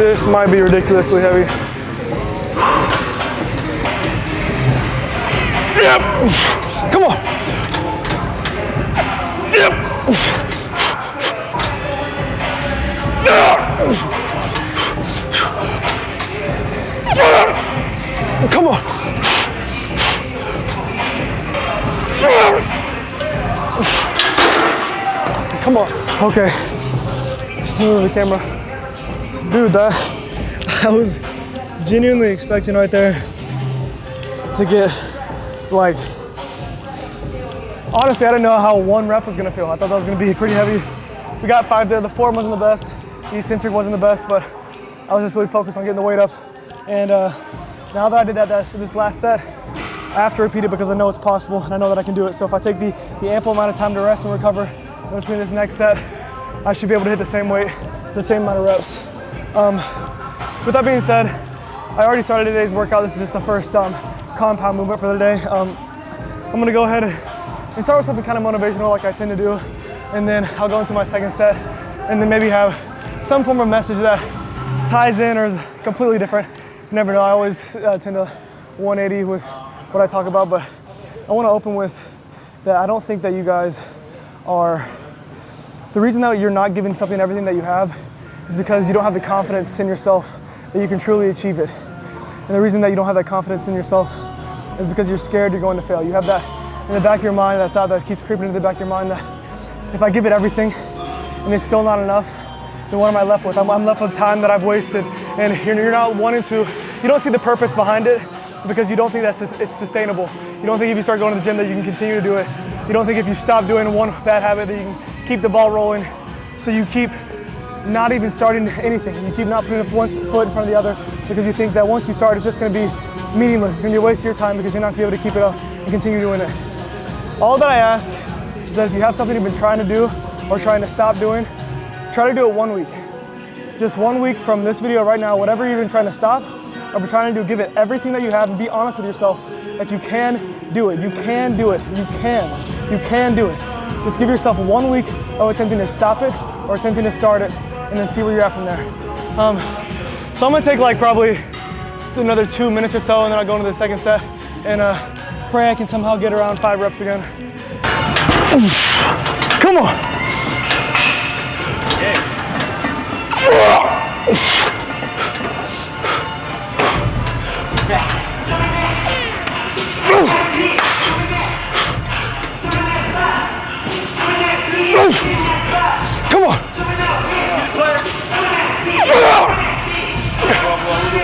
This might be ridiculously heavy. Yep. Come on. Yep. Come on. Come on. Okay. Move the camera. Dude, I was genuinely expecting right there to get, like, honestly, I didn't know how one rep was gonna feel. I thought that was gonna be pretty heavy. We got 5 there. The form wasn't the best. The eccentric wasn't the best, but I was just really focused on getting the weight up. And now that I did this last set, I have to repeat it because I know it's possible and I know that I can do it. So if I take the ample amount of time to rest and recover in between this next set, I should be able to hit the same weight, the same amount of reps. With that being said, I already started today's workout. This is just the first compound movement for the day. I'm gonna go ahead and start with something kind of motivational like I tend to do, and then I'll go into my second set, and then maybe have some form of message that ties in or is completely different. You never know, I always tend to 180 with what I talk about, but I wanna open with that I don't think that you guys are, the reason that you're not giving something everything that you have is because you don't have the confidence in yourself that you can truly achieve it. And the reason that you don't have that confidence in yourself is because you're scared you're going to fail. You have that in the back of your mind, that thought that keeps creeping into the back of your mind that if I give it everything and it's still not enough, then what am I left with? I'm left with time that I've wasted, and you're not wanting to, you don't see the purpose behind it because you don't think that it's sustainable. You don't think if you start going to the gym that you can continue to do it. You don't think if you stop doing one bad habit that you can keep the ball rolling. So you keep not even starting anything. You keep not putting one foot in front of the other because you think that once you start, it's just gonna be meaningless. It's gonna be a waste of your time because you're not gonna be able to keep it up and continue doing it. All that I ask is that if you have something you've been trying to do or trying to stop doing, try to do it 1 week. Just 1 week from this video right now, whatever you've been trying to stop or been trying to do, give it everything that you have and be honest with yourself that you can do it. You can do it. You can do it. Just give yourself 1 week of attempting to stop it or attempting to start it, and then see where you're at from there. So I'm gonna take like probably another 2 minutes or so, and then I'll go into the second set and pray I can somehow get around 5 reps again. Come on. Come on.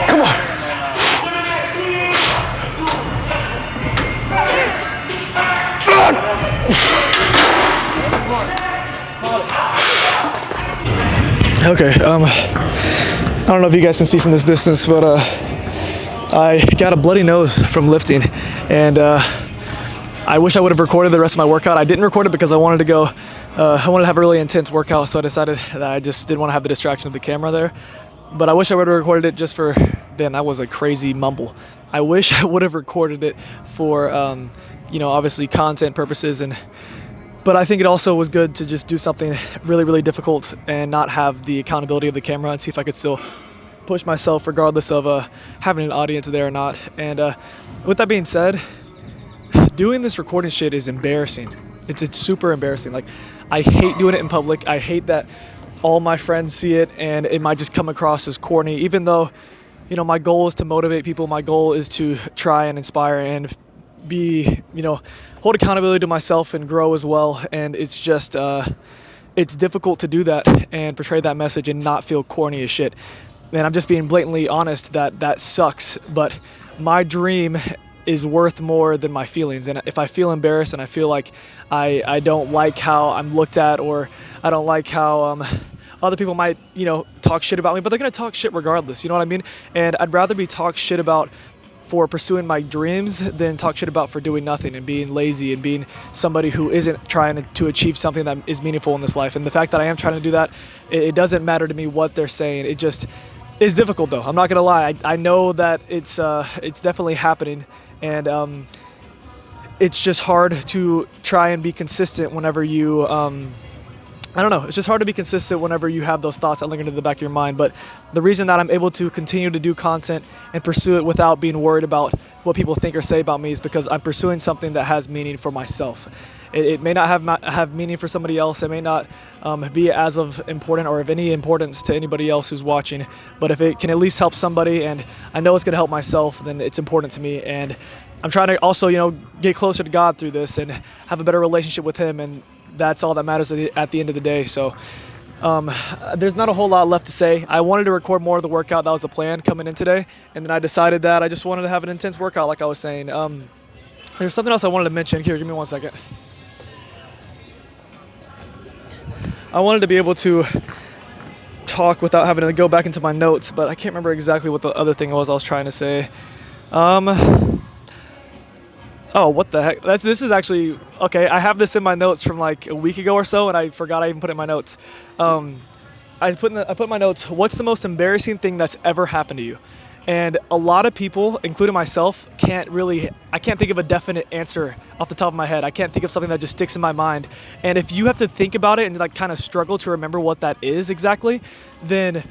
Come on. Okay, I don't know if you guys can see from this distance, but I got a bloody nose from lifting, and I wish I would have recorded the rest of my workout. I didn't record it because I wanted to go, I wanted to have a really intense workout, so I decided that I just didn't want to have the distraction of the camera there. But I wish I would have recorded it just for, then that was a crazy mumble. I wish I would have recorded it for, you know, obviously content purposes, but I think it also was good to just do something really, really difficult and not have the accountability of the camera and see if I could still push myself regardless of having an audience there or not. And with that being said, doing this recording shit is embarrassing. It's super embarrassing. Like, I hate doing it in public. I hate that all my friends see it and it might just come across as corny, even though, you know, my goal is to motivate people. My goal is to try and inspire and be, you know, hold accountability to myself and grow as well. And it's just, it's difficult to do that and portray that message and not feel corny as shit. And I'm just being blatantly honest that sucks, but my dream is worth more than my feelings. And if I feel embarrassed and I feel like I don't like how I'm looked at, or I don't like how other people might, you know, talk shit about me, but they're gonna talk shit regardless, you know what I mean? And I'd rather be talked shit about for pursuing my dreams than talk shit about for doing nothing and being lazy and being somebody who isn't trying to achieve something that is meaningful in this life. And the fact that I am trying to do that, it doesn't matter to me what they're saying. It just is difficult though. I'm not gonna lie. I know that it's definitely happening, and it's just hard to try and be consistent whenever you I don't know, it's just hard to be consistent whenever you have those thoughts that linger into the back of your mind. But the reason that I'm able to continue to do content and pursue it without being worried about what people think or say about me is because I'm pursuing something that has meaning for myself. It may not have meaning for somebody else. It may not be as of important or of any importance to anybody else who's watching. But if it can at least help somebody, and I know it's going to help myself, then it's important to me. And I'm trying to also, get closer to God through this and have a better relationship with Him. And that's all that matters at the end of the day. So there's not a whole lot left to say. I wanted to record more of the workout. That was the plan coming in today. And then I decided that I just wanted to have an intense workout, like I was saying. There's something else I wanted to mention. Here, give me 1 second. I wanted to be able to talk without having to go back into my notes, but I can't remember exactly what the other thing was I was trying to say. Oh, what the heck? This is actually, okay, I have this in my notes from like a week ago or so, and I forgot I even put it in my notes. I put in my notes, what's the most embarrassing thing that's ever happened to you? And a lot of people, including myself, I can't think of a definite answer off the top of my head. I can't think of something that just sticks in my mind. And if you have to think about it and like kind of struggle to remember what that is exactly, then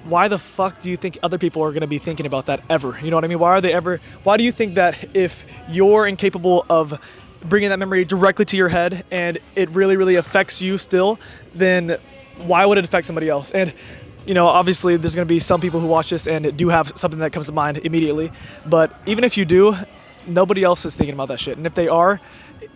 why the fuck do you think other people are going to be thinking about that ever? You know what I mean? Why do you think that if you're incapable of bringing that memory directly to your head and it really, really affects you still, then why would it affect somebody else? And obviously there's going to be some people who watch this and do have something that comes to mind immediately. But even if you do, nobody else is thinking about that shit. And if they are,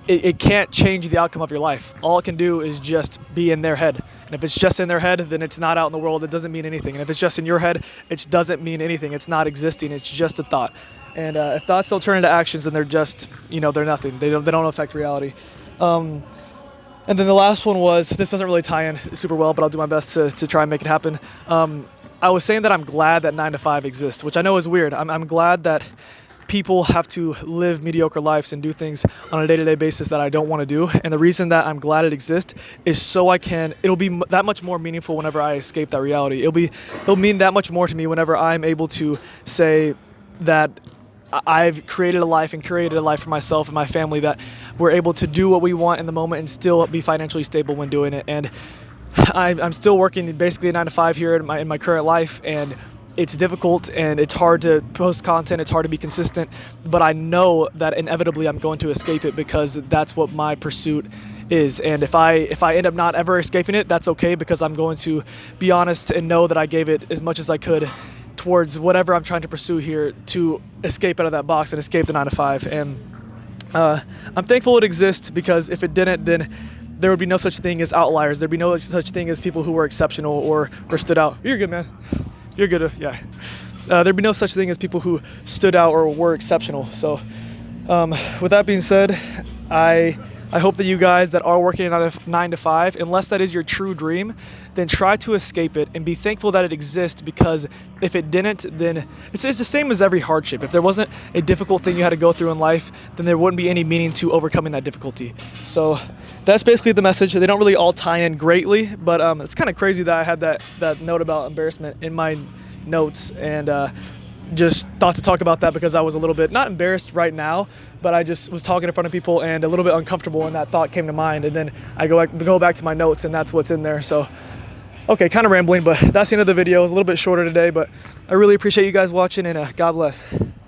it can't change the outcome of your life. All it can do is just be in their head. And if it's just in their head, then it's not out in the world. It doesn't mean anything. And if it's just in your head, it doesn't mean anything. It's not existing. It's just a thought. And if thoughts don't turn into actions, then they're just, they're nothing. They don't affect reality. And then the last one was, this doesn't really tie in super well, but I'll do my best to try and make it happen. I was saying that I'm glad that 9 to 5 exists, which I know is weird. I'm glad that people have to live mediocre lives and do things on a day-to-day basis that I don't want to do. And the reason that I'm glad it exists is so it'll be that much more meaningful whenever I escape that reality. It'll mean that much more to me whenever I'm able to say that I've created a life and curated a life for myself and my family, that we're able to do what we want in the moment and still be financially stable when doing it. And I'm still working basically a 9 to 5 here in my current life, and it's difficult and it's hard to post content, it's hard to be consistent, but I know that inevitably I'm going to escape it because that's what my pursuit is. And if I end up not ever escaping it, that's okay, because I'm going to be honest and know that I gave it as much as I could towards whatever I'm trying to pursue here to escape out of that box and escape the 9 to 5. And I'm thankful it exists, because if it didn't, then there would be no such thing as outliers. There'd be no such thing as people who were exceptional or stood out. You're good, man. You're good. Yeah. There'd be no such thing as people who stood out or were exceptional. So with that being said, I hope that you guys that are working on a 9 to 5, unless that is your true dream, then try to escape it and be thankful that it exists, because if it didn't, then it's the same as every hardship. If there wasn't a difficult thing you had to go through in life, then there wouldn't be any meaning to overcoming that difficulty. So that's basically the message. They don't really all tie in greatly, but it's kind of crazy that I had that note about embarrassment in my notes, and just thought to talk about that because I was a little bit, not embarrassed right now, but I just was talking in front of people and a little bit uncomfortable, and that thought came to mind, and then I go back to my notes, and that's what's in there. So, okay, kind of rambling, but that's the end of the video. It was a little bit shorter today, but I really appreciate you guys watching, and God bless.